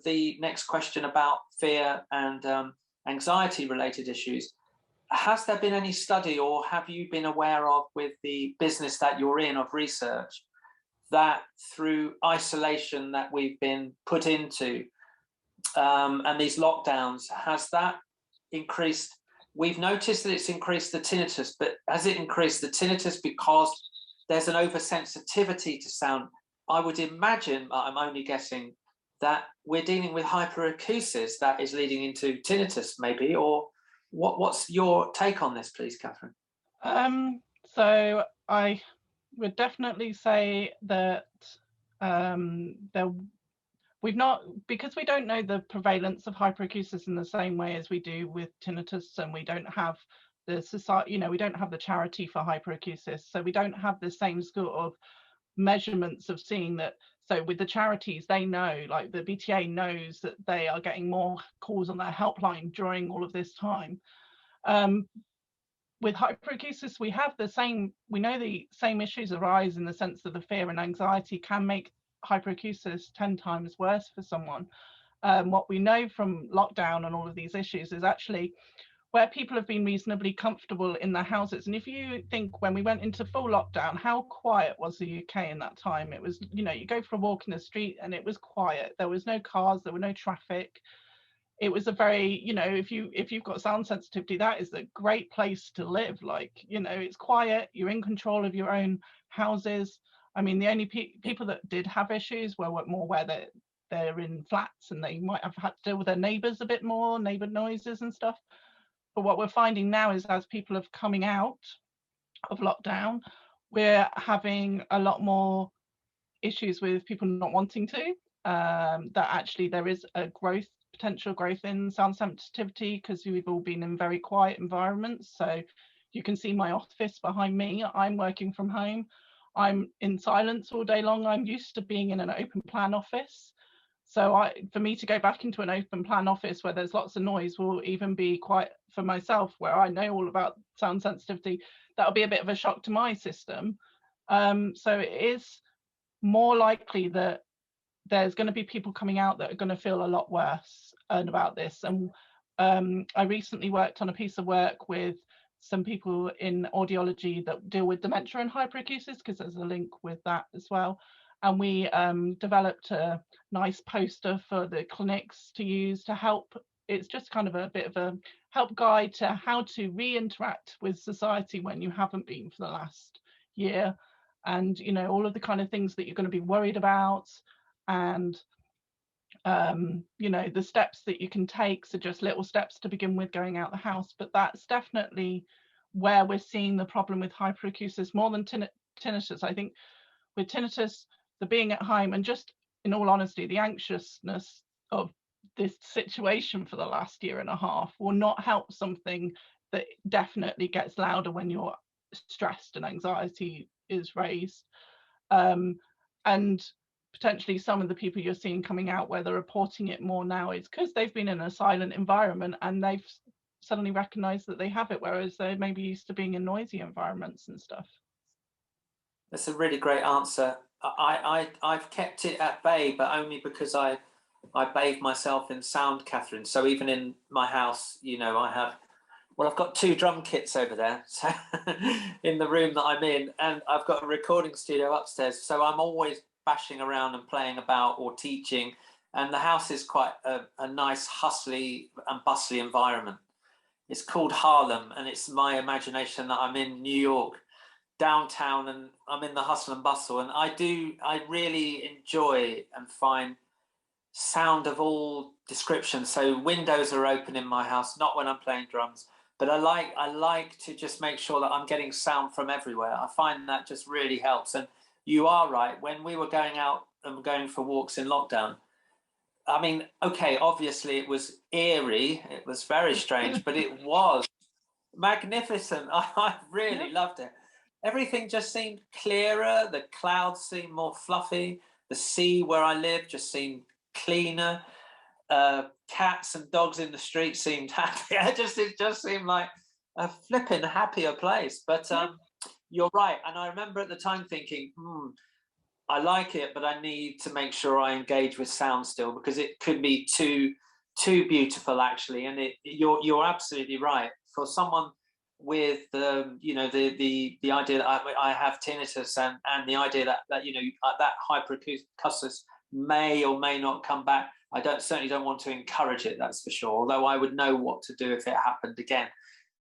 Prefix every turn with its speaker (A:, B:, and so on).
A: the next question about fear and anxiety related issues. Has there been any study, or have you been aware of, with the business that you're in of research, that through isolation that we've been put into and these lockdowns, has that increased? We've noticed that it's increased the tinnitus, but has it increased the tinnitus because there's an oversensitivity to sound? I would imagine, I'm only guessing, that we're dealing with hyperacusis that is leading into tinnitus, maybe, or what's your take on this, please, Kathryn?
B: So I would definitely say that we've not, because we don't know the prevalence of hyperacusis in the same way as we do with tinnitus, and we don't have the society, we don't have the charity for hyperacusis, so we don't have the same sort of measurements of seeing that. So with the charities, they know, like the BTA knows that they are getting more calls on their helpline during all of this time. With hyperacusis, we know the same issues arise, in the sense that the fear and anxiety can make hyperacusis 10 times worse for someone. What we know from lockdown and all of these issues is actually where people have been reasonably comfortable in their houses. And if you think, when we went into full lockdown, how quiet was the UK in that time? It was, you go for a walk in the street and it was quiet. There was no cars, there were no traffic. It was a very, if you've got sound sensitivity, that is a great place to live. Like, it's quiet, you're in control of your own houses. I mean, the only people that did have issues were more where they're in flats and they might have had to deal with their neighbours a bit more, neighbour noises and stuff. But what we're finding now is, as people are coming out of lockdown, we're having a lot more issues with people not wanting to, that actually there is a potential growth in sound sensitivity, because we've all been in very quiet environments. So you can see my office behind me. I'm working from home. I'm in silence all day long. I'm used to being in an open plan office. So for me to go back into an open plan office where there's lots of noise will even be quite, for myself, where I know all about sound sensitivity, that'll be a bit of a shock to my system. So it is more likely that there's going to be people coming out that are going to feel a lot worse about this. And I recently worked on a piece of work with some people in audiology that deal with dementia and hyperacusis, because there's a link with that as well. And we developed a nice poster for the clinics to use to help. It's just kind of a bit of a help guide to how to re-interact with society when you haven't been for the last year. And, all of the kind of things that you're going to be worried about, and, the steps that you can take. So just little steps to begin with going out the house. But that's definitely where we're seeing the problem with hyperacusis more than tinnitus. I think with tinnitus, the being at home, and just in all honesty, the anxiousness of this situation for the last year and a half will not help something that definitely gets louder when you're stressed and anxiety is raised. And potentially some of the people you're seeing coming out where they're reporting it more now is because they've been in a silent environment and they've suddenly recognized that they have it, whereas they may be used to being in noisy environments and stuff.
A: That's a really great answer. I've kept it at bay, but only because I bathe myself in sound, Kathryn. So even in my house, I've got 2 drum kits over there, so in the room that I'm in, and I've got a recording studio upstairs. So I'm always bashing around and playing about or teaching, and the house is quite a nice, hustly and bustly environment. It's called Harlem, and it's my imagination that I'm in New York, downtown, and I'm in the hustle and bustle. And I really enjoy and find sound of all descriptions. So windows are open in my house, not when I'm playing drums, but I like to just make sure that I'm getting sound from everywhere. I find that just really helps. And you are right, when we were going out and going for walks in lockdown, I mean, okay, obviously it was eerie, it was very strange, but it was magnificent. I really loved it. Everything just seemed clearer, the clouds seemed more fluffy, the sea where I live just seemed cleaner, cats and dogs in the street seemed happy. It just seemed like a flipping happier place. But you're right, and I remember at the time thinking, I like it, but I need to make sure I engage with sound still, because it could be too beautiful actually. And you're absolutely right. For someone with you know, the idea that I have tinnitus, and the idea that you know, that hyperacusis may or may not come back, I certainly don't want to encourage it, that's for sure. Although I would know what to do if it happened again.